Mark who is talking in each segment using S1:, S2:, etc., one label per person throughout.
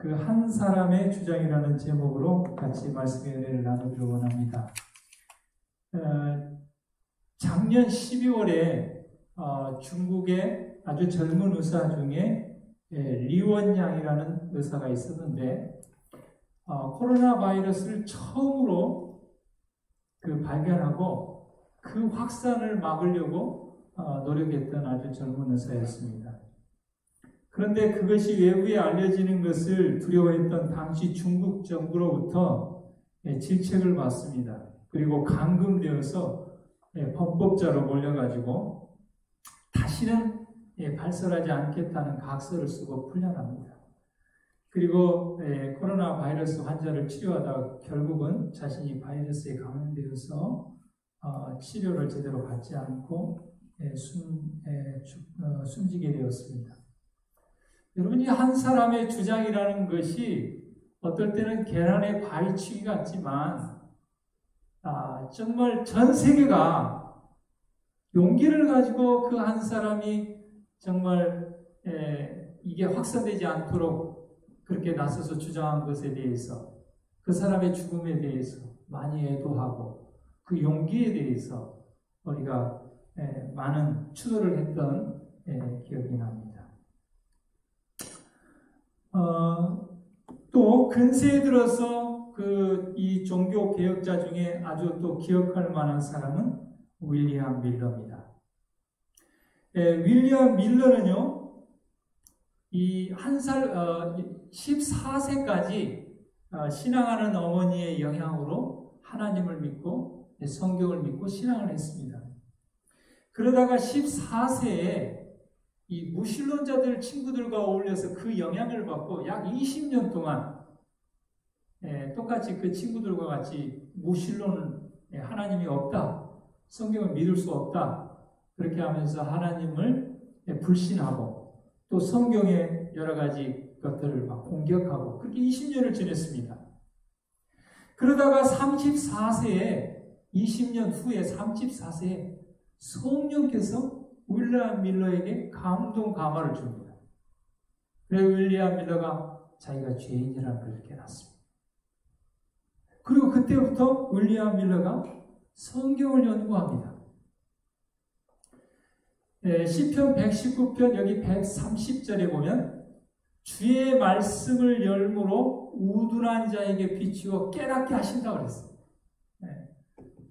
S1: 그 한 사람의 주장이라는 제목으로 같이 말씀의 은혜를 나누기를 원합니다. 작년 12월에 중국의 아주 젊은 의사 중에 리원양이라는 의사가 있었는데 코로나 바이러스를 처음으로 발견하고 그 확산을 막으려고 노력했던 아주 젊은 의사였습니다. 그런데 그것이 외부에 알려지는 것을 두려워했던 당시 중국 정부로부터 질책을 받습니다. 그리고 감금되어서 범법자로 몰려가지고 다시는 발설하지 않겠다는 각서를 쓰고 풀려납니다. 그리고 코로나 바이러스 환자를 치료하다가 결국은 자신이 바이러스에 감염되어서 치료를 제대로 받지 않고 숨지게 되었습니다. 여러분이 한 사람의 주장이라는 것이 어떨 때는 계란의 바위치기 같지만 정말 전 세계가 용기를 가지고 그 한 사람이 정말 이게 확산되지 않도록 그렇게 나서서 주장한 것에 대해서 그 사람의 죽음에 대해서 많이 애도하고 그 용기에 대해서 우리가 많은 추도를 했던 기억이 납니다. 또 근세에 들어서 이 종교 개혁자 중에 아주 또 기억할 만한 사람은 윌리엄 밀러입니다. 윌리엄 밀러는요, 14세까지 신앙하는 어머니의 영향으로 하나님을 믿고 성경을 믿고 신앙을 했습니다. 그러다가 14세에 이 무신론자들 친구들과 어울려서 그 영향을 받고 약 20년 동안 똑같이 그 친구들과 같이 무신론은 하나님이 없다, 성경을 믿을 수 없다, 그렇게 하면서 하나님을 불신하고 또 성경의 여러 가지 것들을 막 공격하고 그렇게 20년을 지냈습니다. 그러다가 34세에 20년 후에 34세에 성령께서 윌리엄 밀러에게 감동 감화를 줍니다. 그래서 윌리엄 밀러가 자기가 죄인이라는 걸 깨닫습니다. 그리고 그때부터 윌리엄 밀러가 성경을 연구합니다. 시편 119편 여기 130절에 보면 주의 말씀을 열무로 우둔한 자에게 비추어 깨닫게 하신다고 그랬어요.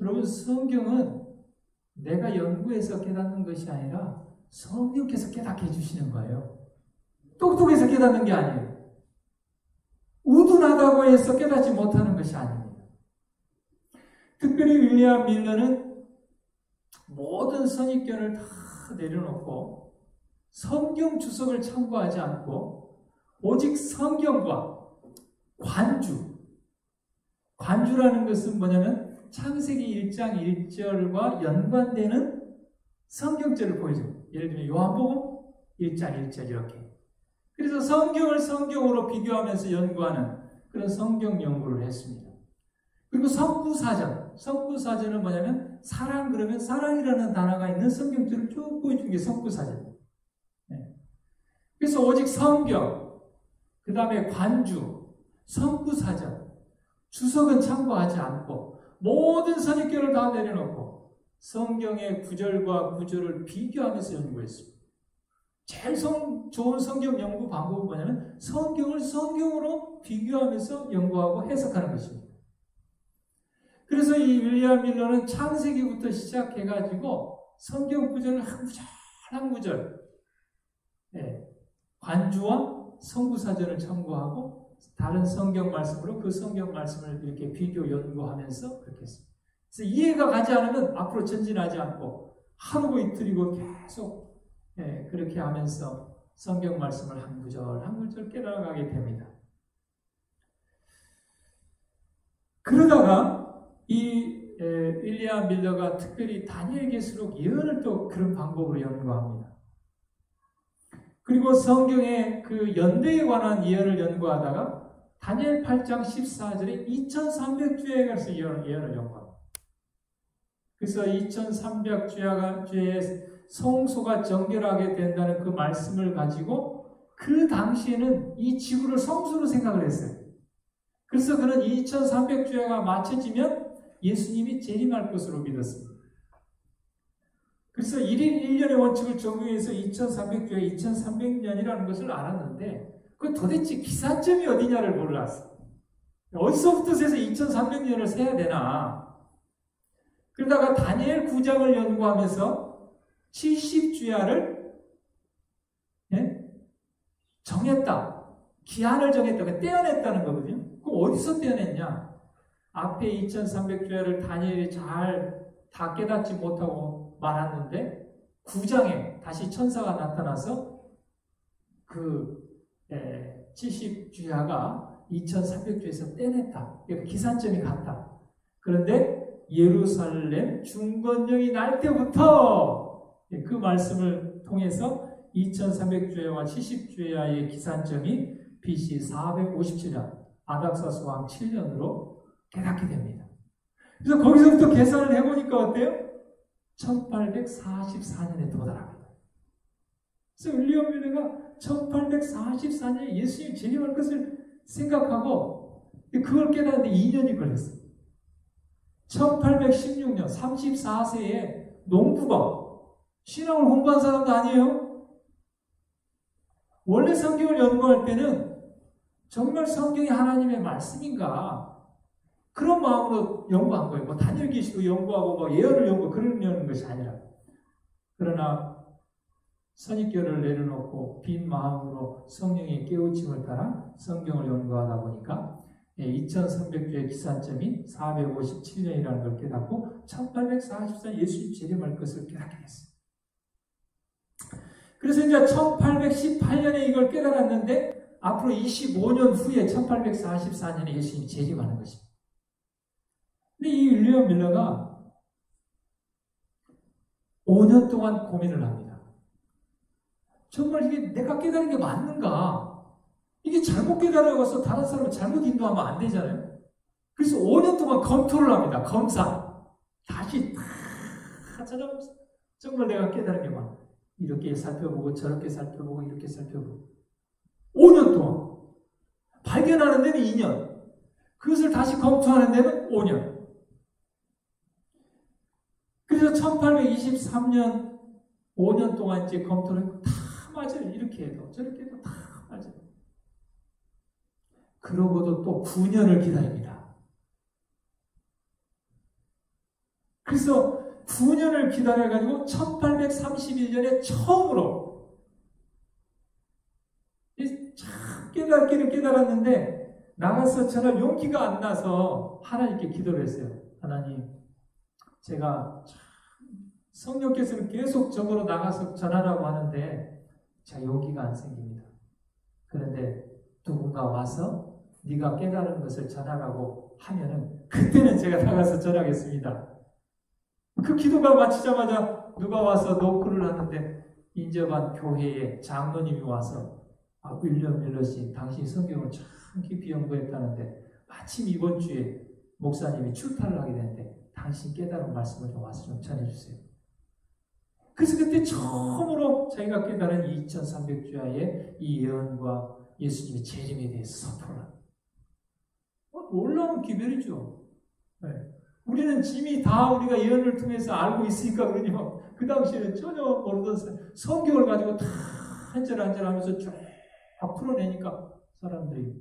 S1: 여러분, 성경은 내가 연구해서 깨닫는 것이 아니라 성령께서 깨닫게 해주시는 거예요. 똑똑해서 깨닫는 게 아니에요. 우둔하다고 해서 깨닫지 못하는 것이 아닙니다. 특별히 윌리엄 밀러는 모든 선입견을 다 내려놓고 성경 주석을 참고하지 않고 오직 성경과 관주라는 것은 뭐냐면 창세기 1장 1절과 연관되는 성경절을 보여줍니다. 예를 들면 요한복음 1장 1절 이렇게. 그래서 성경을 성경으로 비교하면서 연구하는 그런 성경 연구를 했습니다. 그리고 성구사전은 뭐냐면 사랑, 그러면 사랑이라는 단어가 있는 성경절을 쭉 보여준 게 성구사전. 그래서 오직 성경, 그 다음에 관주, 성구사전, 주석은 참고하지 않고 모든 선입견을 다 내려놓고 성경의 구절과 구절을 비교하면서 연구했습니다. 제일 좋은 성경 연구 방법은 뭐냐면 성경을 성경으로 비교하면서 연구하고 해석하는 것입니다. 그래서 이 윌리엄 밀러는 창세기부터 시작해가지고 성경 구절을 한 구절 관주와 성구사전을 참고하고 다른 성경 말씀으로 그 성경 말씀을 이렇게 비교 연구하면서 그렇게 했습니다. 그래서 이해가 가지 않으면 앞으로 전진하지 않고 하루고 이틀이고 계속 그렇게 하면서 성경 말씀을 한 구절 한 구절 깨달아가게 됩니다. 그러다가 이 윌리엄 밀러가 특별히 다니엘 계시록 예언을 또 그런 방법으로 연구합니다. 그리고 성경의 그 연대에 관한 예언을 연구하다가 다니엘 8장 14절에 2300주야에 가서 예언을 연구합니다. 그래서 2300주야의 성소가 정결하게 된다는 그 말씀을 가지고 그 당시에는 이 지구를 성수로 생각을 했어요. 그래서 그는 2300주야가 맞춰지면 예수님이 재림할 것으로 믿었습니다. 그래서 1인 1년의 원칙을 적용해서 2300주야, 2300년이라는 것을 알았는데 그 도대체 기산점이 어디냐를 몰랐어요. 어디서부터 세서 2300년을 세야 되나? 그러다가 다니엘 9장을 연구하면서 70주야를 정했다. 기한을 정했다. 떼어냈다는 거거든요. 그럼 어디서 떼어냈냐? 앞에 2300주야를 다니엘이 잘 다 깨닫지 못하고 말았는데 9장에 다시 천사가 나타나서 그 70주야가 2300주에서 떼냈다. 기산점이 같다. 그런데 예루살렘 중건령이 날 때부터 그 말씀을 통해서 2300주야와 70주야의 기산점이 BC 457년 아닥사스 왕 7년으로 깨닫게 됩니다. 그래서 거기서부터 계산을 해보니까 어때요? 1844년에 도달합니다. 그래서 윌리엄 뮬러가 1844년에 예수님이 재림할 것을 생각하고 그걸 깨닫는데 2년이 걸렸어요. 1816년 34세에 농부가 신앙을 공부한 사람도 아니에요. 원래 성경을 연구할 때는 정말 성경이 하나님의 말씀인가 그런 마음으로 연구한 거예요. 뭐 단일 계시도 연구하고 뭐 예언을 연구하고 그러려는 것이 아니라. 그러나 선입견을 내려놓고 빈 마음으로 성령의 깨우침을 따라 성경을 연구하다 보니까 2300주의 기산점이 457년이라는 걸 깨닫고 1844년 예수님 재림할 것을 깨닫게 됐어요. 그래서 이제 1818년에 이걸 깨달았는데 앞으로 25년 후에 1844년에 예수님이 재림하는 것입니다. 근데 이 윌리엄 밀러가 5년 동안 고민을 합니다. 정말 이게 내가 깨달은 게 맞는가? 이게 잘못 깨달아서 다른 사람을 잘못 인도하면 안 되잖아요. 그래서 5년 동안 검토를 합니다. 검사. 다시 다 찾아보면서 정말 내가 깨달은 게 맞나? 이렇게 살펴보고 저렇게 살펴보고 이렇게 살펴보고 5년 동안 발견하는 데는 2년 그것을 다시 검토하는 데는 5년. 그래서 1823년 5년 동안 이제 검토를 했고 다 맞아요. 이렇게 해도 저렇게 해도 다 맞아요. 그러고도 또 9년을 기다립니다. 그래서 9년을 기다려가지고 1831년에 처음으로 참 깨닫기를 깨달았는데 나가서 전할 용기가 안 나서 하나님께 기도를 했어요. 하나님, 제가 성령께서는 계속 저거로 나가서 전하라고 하는데 제가 용기가 안 생깁니다. 그런데 누군가 와서 네가 깨달은 것을 전하라고 하면은 그때는 제가 나가서 전하겠습니다. 그 기도가 마치자마자 누가 와서 노크를 하는데 인접한 교회에 장로님이 와서 윌리엄 밀러씨 당신이 성경을 참 깊이 연구했다는데 마침 이번 주에 목사님이 출타를 하게 되는데 당신 깨달은 말씀을 좀 와서 좀 전해주세요. 그래서 그때 처음으로 자기가 깨달은 2300주야의 이 예언과 예수님의 재림에 대해서 선포를 합니다. 놀라운 기별이죠. 네. 우리는 이미 다 우리가 예언을 통해서 알고 있으니까 그러지만 그 당시에는 전혀 모르던 성경을 가지고 다 한 절 한 절 하면서 쭉 풀어내니까 사람들이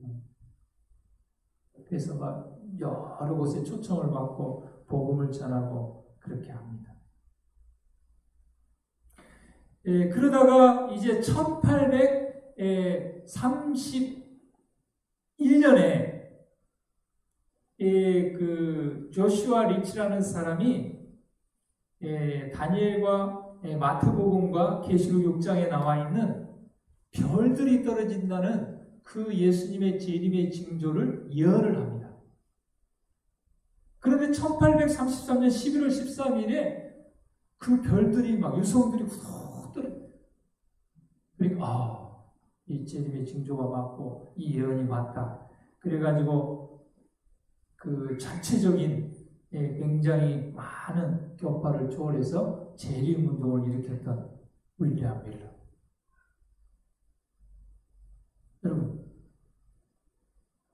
S1: 그래서 막 여러 곳에 초청을 받고 복음을 전하고 그렇게 합니다. 그러다가 이제 1831년에 그 조슈아 리치라는 사람이 다니엘과 마태복음과 계시록 6장에 나와 있는 별들이 떨어진다는 그 예수님의 재림의 징조를 예언을 합니다. 그런데 1833년 11월 13일에 그 별들이 막 유성들이 후덕 떨어져. 그러니까 이 재림의 징조가 맞고 이 예언이 맞다. 그래가지고 그 전체적인 굉장히 많은 격파를 초월해서 재림운동을 일으켰던 윌리엄 밀러.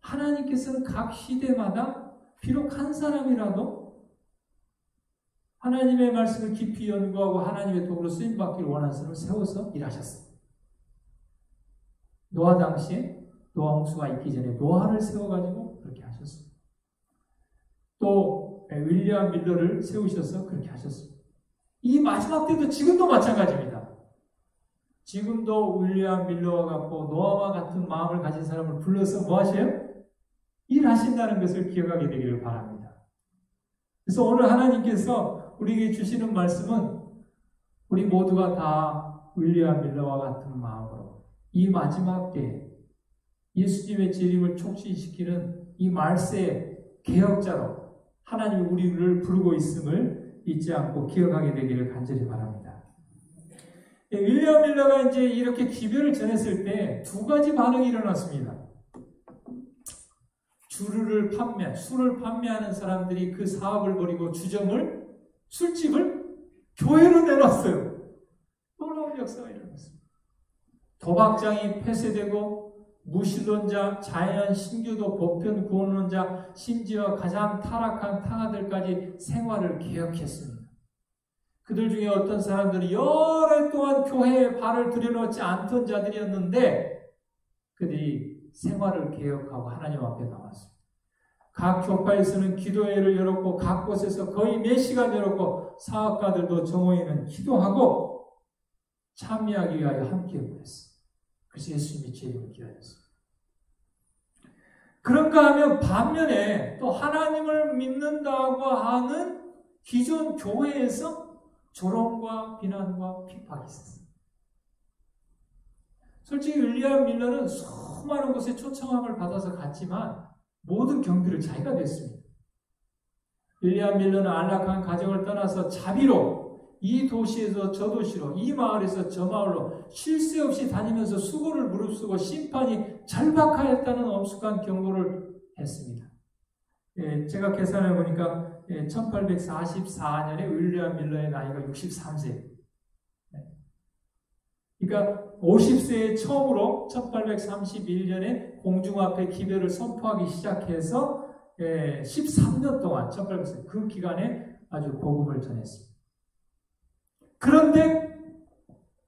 S1: 하나님께서는 각 시대마다 비록 한 사람이라도 하나님의 말씀을 깊이 연구하고 하나님의 도구로 쓰임받기를 원하는 사람을 세워서 일하셨어요. 노아 당시에 노아 홍수가 있기 전에 노아를 세워가지고 그렇게 하셨어요. 또 윌리엄 밀러를 세우셔서 그렇게 하셨어요. 이 마지막 때도 지금도 마찬가지입니다. 지금도 윌리엄 밀러와 같고 노아와 같은 마음을 가진 사람을 불러서 뭐 하셔요? 일하신다는 것을 기억하게 되기를 바랍니다. 그래서 오늘 하나님께서 우리에게 주시는 말씀은 우리 모두가 다 윌리엄 밀러와 같은 마음으로 이 마지막 때에 예수님의 재림을 촉진시키는 이 말세의 개혁자로 하나님이 우리를 부르고 있음을 잊지 않고 기억하게 되기를 간절히 바랍니다. 윌리엄 밀러가 이제 이렇게 기별을 전했을 때 두 가지 반응이 일어났습니다. 술을 판매하는 사람들이 그 사업을 벌이고 술집을 교회로 내놨어요. 놀라운 역사가 일어났습니다. 도박장이 폐쇄되고 무신론자, 자연 신교도 보편 구원론자, 심지어 가장 타락한 탕아들까지 생활을 개혁했습니다. 그들 중에 어떤 사람들이 여러 해 동안 교회에 발을 들여놓지 않던 자들이었는데 그들이 생활을 개혁하고 하나님 앞에 나왔습니다. 각 교파에서는 기도회를 열었고 각 곳에서 거의 몇 시간 열었고 사업가들도 정오에는 기도하고 참여하기 위하여 함께 보냈습니다. 그래서 예수님이 재림을 기다렸습니다. 그런가 하면 반면에 또 하나님을 믿는다고 하는 기존 교회에서 조롱과 비난과 핍박이 있었습니다. 솔직히 윌리엄 밀러는 수많은 곳에 초청함을 받아서 갔지만 모든 경비를 자기가 냈습니다. 윌리엄 밀러는 안락한 가정을 떠나서 자비로 이 도시에서 저 도시로, 이 마을에서 저 마을로 쉴 새 없이 다니면서 수고를 무릅쓰고 심판이 절박하였다는 엄숙한 경고를 했습니다. 제가 계산해 보니까 1844년에 윌리엄 밀러의 나이가 63세. 그러니까 50세에 처음으로 1831년에 공중 앞에 기별을 선포하기 시작해서 13년 동안 1800세 그 기간에 아주 복음을 전했습니다. 그런데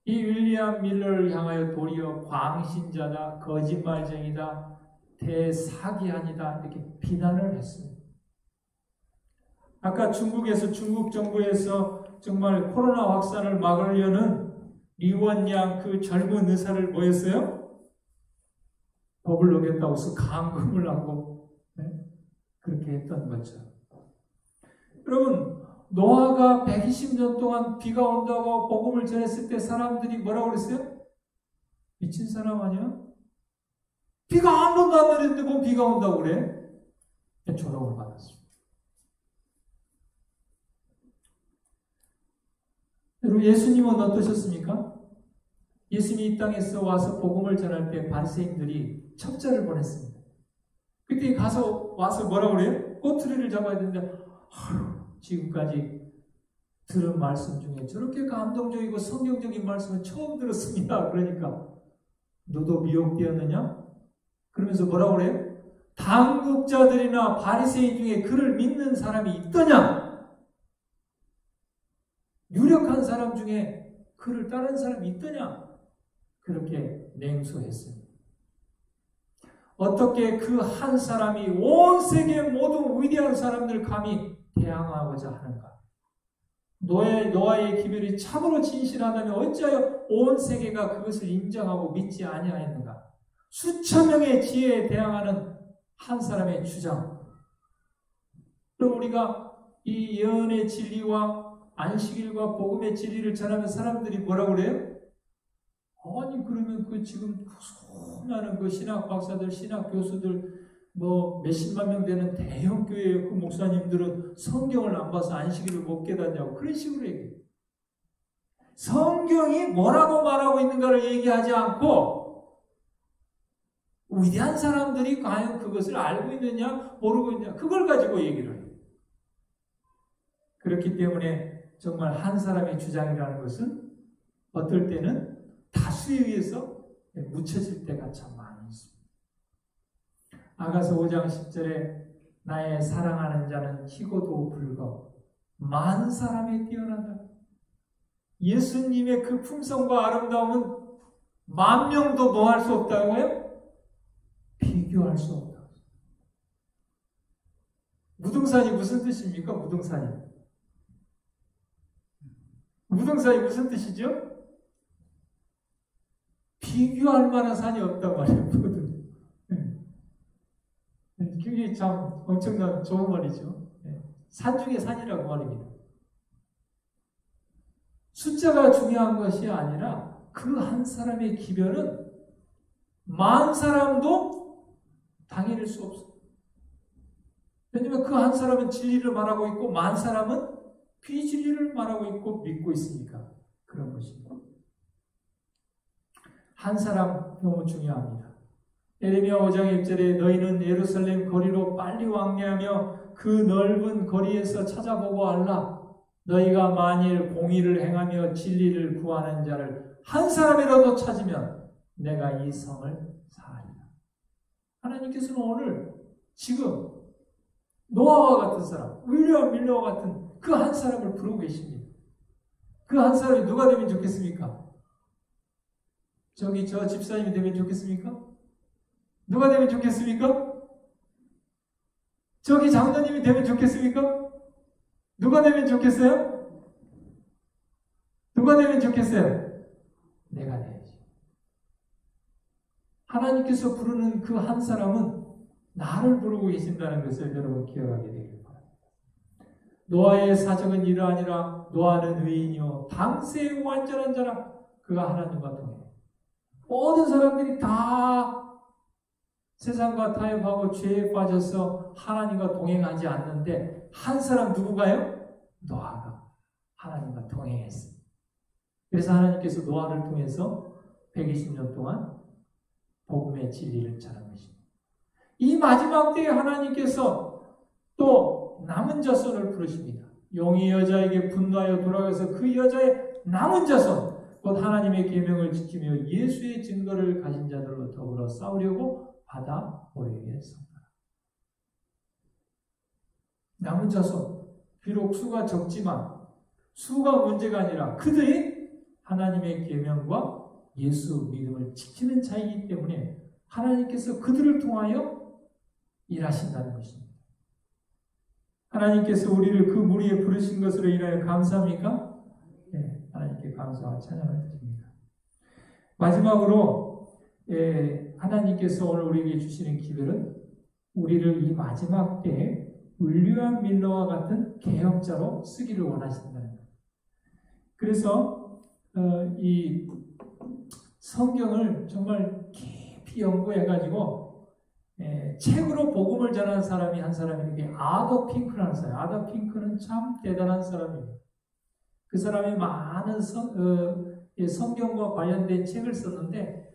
S1: 이 윌리엄 밀러를 향하여 도리어 광신자다, 거짓말쟁이다, 대사기아니다 이렇게 비난을 했습니다. 아까 중국 정부에서 정말 코로나 확산을 막으려는 리원양 그 젊은 의사를 뭐 했어요? 법을 어겼다고 해서 감금을 하고 그렇게 했던 거죠. 여러분 노아가 120년 동안 비가 온다고 복음을 전했을 때 사람들이 뭐라고 그랬어요? 미친 사람 아니야? 비가 한 번도 안 내렸는데 뭐 비가 온다고 그래? 조롱을 받았습니다. 여러분 예수님은 어떠셨습니까? 예수님이 이 땅에서 와서 복음을 전할 때 바리새인들이 첩자를 보냈습니다. 그때 와서 뭐라고 그래요? 꼬투리를 잡아야 되는데 지금까지 들은 말씀 중에 저렇게 감동적이고 성경적인 말씀은 처음 들었습니다. 그러니까 너도 미혹되었느냐? 그러면서 뭐라고 그래요? 당국자들이나 바리새인 중에 그를 믿는 사람이 있더냐? 유력한 사람 중에 그를 따르는 사람이 있더냐? 그렇게 냉소했습니다. 어떻게 그 한 사람이 온 세계 모든 위대한 사람들 감히 대항하고자 하는가? 노아의 기별이 참으로 진실하다면 어찌하여 온 세계가 그것을 인정하고 믿지 아니하였는가? 수천 명의 지혜에 대항하는 한 사람의 주장. 그럼 우리가 이 예언의 진리와 안식일과 복음의 진리를 전하면 사람들이 뭐라고 그래요? 아니 그러면 그 지금 수많은 그 신학 박사들, 신학 교수들 뭐 몇십만 명 되는 대형 교회의 그 목사님들은 성경을 안 봐서 안식일을 못 깨닫냐고 그런 식으로 얘기해요. 성경이 뭐라고 말하고 있는가를 얘기하지 않고 위대한 사람들이 과연 그것을 알고 있느냐 모르고 있느냐 그걸 가지고 얘기를 해요. 그렇기 때문에 정말 한 사람의 주장이라는 것은 어떨 때는 다수에 의해서 묻혀질 때가 참 많이 있습니다. 아가서 5장 10절에 나의 사랑하는 자는 희고도 불거 많은 사람에 뛰어난다. 예수님의 그 품성과 아름다움은 만 명도 노할 수 없다고요? 비교할 수 없다. 무등산이 무슨 뜻입니까? 무등산이 무슨 뜻이죠? 비교할 만한 산이 없단 말이에요. 그게 참 엄청난 좋은 말이죠. 산 중에 산이라고 말입니다. 숫자가 중요한 것이 아니라 그 한 사람의 기별은 만 사람도 당해낼 수 없어요. 왜냐하면 그 한 사람은 진리를 말하고 있고 만 사람은 비진리를 말하고 있고 믿고 있으니까 그런 것입니다. 한 사람 너무 중요합니다. 예레미야 5장 1절에 너희는 예루살렘 거리로 빨리 왕래하며 그 넓은 거리에서 찾아보고 알라. 너희가 만일 공의를 행하며 진리를 구하는 자를 한 사람이라도 찾으면 내가 이 성을 사하리라. 하나님께서는 오늘 지금 노아와 같은 사람, 윌리엄 밀러와 같은 그 한 사람을 부르고 계십니다. 그 한 사람이 누가 되면 좋겠습니까? 저 집사님이 되면 좋겠습니까? 누가 되면 좋겠습니까? 저기 장로님이 되면 좋겠습니까? 누가 되면 좋겠어요? 누가 되면 좋겠어요? 내가 돼야지. 하나님께서 부르는 그 한 사람은 나를 부르고 계신다는 것을 여러분 기억하게 되길 바랍니다. 노아의 사정은 이러하니라. 노아는 의인이요 당세의 완전한 자라. 그가 하나님과 동해. 모든 사람들이 다 세상과 타협하고 죄에 빠져서 하나님과 동행하지 않는데 한 사람 누구가요? 노아가 하나님과 동행했습니다. 그래서 하나님께서 노아를 통해서 120년 동안 복음의 진리를 전한 것입니다. 이 마지막 때에 하나님께서 또 남은 자손을 부르십니다. 용이 여자에게 분노하여 돌아가서 그 여자의 남은 자손 곧 하나님의 계명을 지키며 예수의 증거를 가진 자들로 더불어 싸우려고 받아 오르게 했습니다. 남은 자손 비록 수가 적지만 수가 문제가 아니라 그들이 하나님의 계명과 예수 믿음을 지키는 자이기 때문에 하나님께서 그들을 통하여 일하신다는 것입니다. 하나님께서 우리를 그 무리에 부르신 것으로 인하여 감사합니까? 네, 하나님께 감사와 찬양을 드립니다. 마지막으로 하나님께서 오늘 우리에게 주시는 기별은 우리를 이 마지막 때에 윌리엄 밀러와 같은 개혁자로 쓰기를 원하신다는 거예요. 그래서 이 성경을 정말 깊이 연구해가지고 책으로 복음을 전하는 사람이 한 사람이 아더 핑크라는 사람. 아더 핑크는 참 대단한 사람입니다. 그 사람이 많은 성경과 관련된 책을 썼는데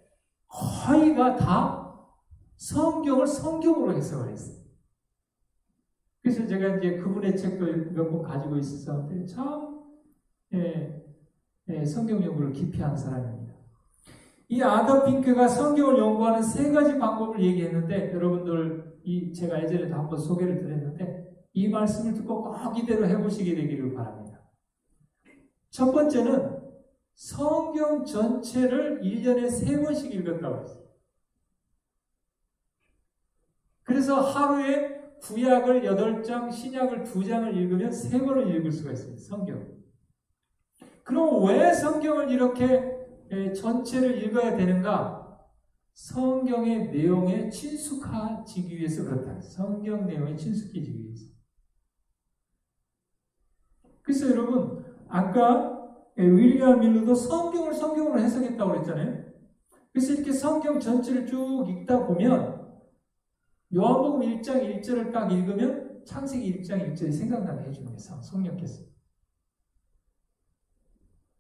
S1: 거의가 다 성경을 성경으로 해석을 했어요. 그래서 제가 이제 그분의 책도 몇 권 가지고 있어서 참 성경 연구를 깊이 한 사람입니다. 이 아더 핑크가 성경을 연구하는 세 가지 방법을 얘기했는데 여러분들 제가 예전에도 한번 소개를 드렸는데 이 말씀을 듣고 꼭 이대로 해보시게 되기를 바랍니다. 첫 번째는 성경 전체를 1년에 3번씩 읽었다고 했어요. 그래서 하루에 구약을 8장, 신약을 2장을 읽으면 3번을 읽을 수가 있습니다. 성경. 그럼 왜 성경을 이렇게 전체를 읽어야 되는가? 성경의 내용에 친숙해지기 위해서 그렇다. 성경 내용에 친숙해지기 위해서. 그래서 여러분 아까 윌리엄 밀러도 성경을 성경으로 해석했다고 그랬잖아요. 그래서 이렇게 성경 전체를 쭉 읽다 보면 요한복음 1장 1절을 딱 읽으면 창세기 1장 1절이 생각나게 해주는 거예요. 성령께서.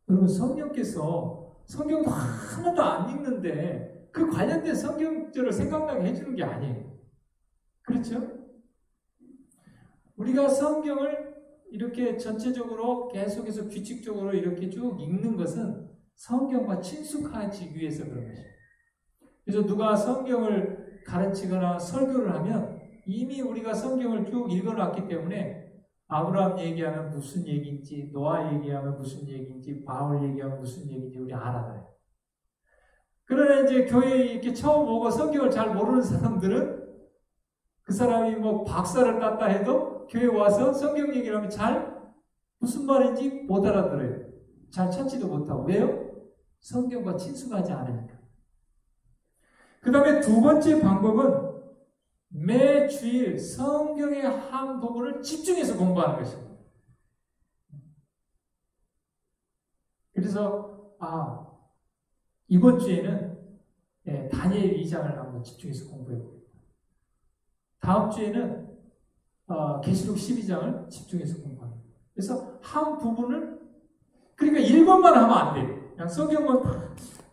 S1: 여러분 성령께서 성경도 하나도 안 읽는데 그 관련된 성경절을 생각나게 해주는 게 아니에요. 그렇죠? 우리가 성경을 이렇게 전체적으로 계속해서 규칙적으로 이렇게 쭉 읽는 것은 성경과 친숙해지기 위해서 그런 것입니다. 그래서 누가 성경을 가르치거나 설교를 하면 이미 우리가 성경을 쭉 읽어놨기 때문에 아브라함 얘기하면 무슨 얘기인지, 노아 얘기하면 무슨 얘기인지, 바울 얘기하면 무슨 얘기인지 우리 알아요. 그러나 이제 교회에 이렇게 처음 오고 성경을 잘 모르는 사람들은 그 사람이 뭐 박사를 땄다 해도 교회에 와서 성경 얘기를 하면 잘 무슨 말인지 못 알아들어요. 잘 찾지도 못하고. 왜요? 성경과 친숙하지 않으니까. 그 다음에 두 번째 방법은 매 주일 성경의 한 부분을 집중해서 공부하는 것입니다. 그래서 이번 주에는 다니엘 2장을 한번 집중해서 공부해보겠습니다. 다음 주에는 계시록 12장을 집중해서 공부합니다. 그래서 한 부분을 그러니까 1번만 하면 안 돼요. 그냥 성경은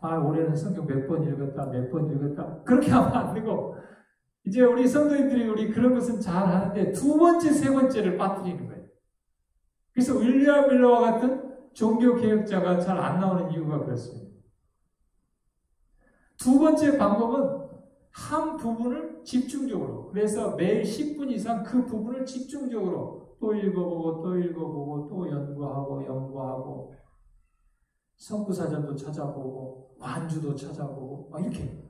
S1: 올해는 성경 몇 번 읽었다 그렇게 하면 안 되고 이제 우리 성도님들이 우리 그런 것은 잘 하는데 두 번째, 세 번째를 빠뜨리는 거예요. 그래서 윌리엄 밀러와 같은 종교개혁자가 잘 안 나오는 이유가 그렇습니다. 두 번째 방법은 한 부분을 집중적으로, 그래서 매일 10분 이상 그 부분을 집중적으로 또 읽어보고 또 연구하고 성구사전도 찾아보고 완주도 찾아보고 이렇게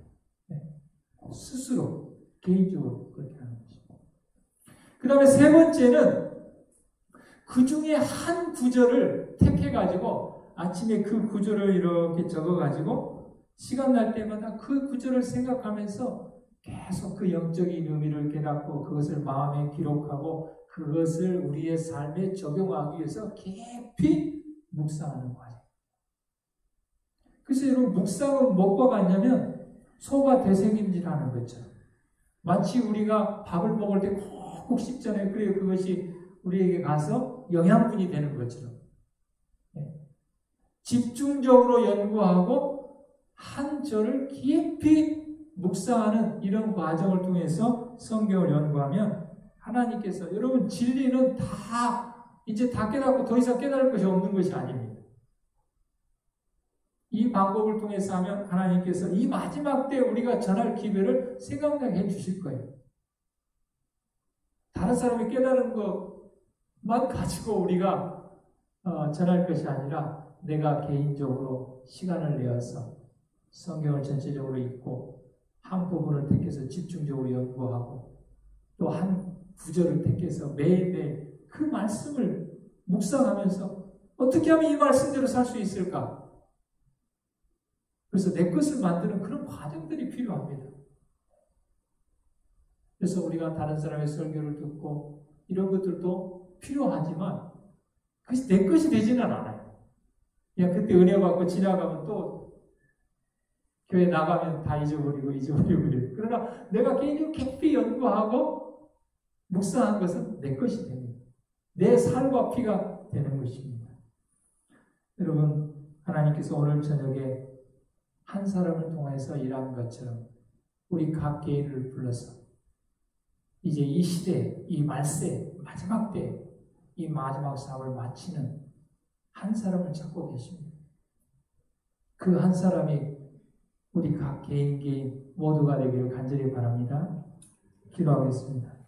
S1: 스스로 개인적으로 그렇게 하는 것입니다. 그 다음에 세 번째는 그 중에 한 구절을 택해가지고 아침에 그 구절을 이렇게 적어가지고 시간 날 때마다 그 구절을 생각하면서 계속 그 영적인 의미를 깨닫고 그것을 마음에 기록하고 그것을 우리의 삶에 적용하기 위해서 깊이 묵상하는 과정. 그래서 여러분 묵상은 뭐가 같냐면 소가 되새김질하는 것처럼 마치 우리가 밥을 먹을 때 콕콕 씹잖아요. 그래요. 그것이 우리에게 가서 영양분이 되는 것처럼 집중적으로 연구하고 한 절을 깊이 묵상하는 이런 과정을 통해서 성경을 연구하면 하나님께서 여러분 진리는 이제 다 깨닫고 더 이상 깨달을 것이 없는 것이 아닙니다. 이 방법을 통해서 하면 하나님께서 이 마지막 때 우리가 전할 기회를 생각나게 해주실 거예요. 다른 사람이 깨달은 것만 가지고 우리가 전할 것이 아니라 내가 개인적으로 시간을 내어서 성경을 전체적으로 읽고 한 부분을 택해서 집중적으로 연구하고 또 한 구절을 택해서 매일매일 그 말씀을 묵상하면서 어떻게 하면 이 말씀대로 살 수 있을까? 그래서 내 것을 만드는 그런 과정들이 필요합니다. 그래서 우리가 다른 사람의 설교를 듣고 이런 것들도 필요하지만 그것이 내 것이 되지는 않아요. 그냥 그때 은혜 받고 지나가면 또 교회 나가면 다 잊어버리고 그래요. 그러나 내가 개인적으로 깊이 연구하고 묵상한 것은 내 것이 됩니다. 내 살과 피가 되는 것입니다. 여러분 하나님께서 오늘 저녁에 한 사람을 통해서 일한 것처럼 우리 각 개인을 불러서 이제 이 시대, 이 말세, 마지막 때 이 마지막 사업을 마치는 한 사람을 찾고 계십니다. 그 한 사람이 우리 각 개인 모두가 되기를 간절히 바랍니다. 기도하겠습니다.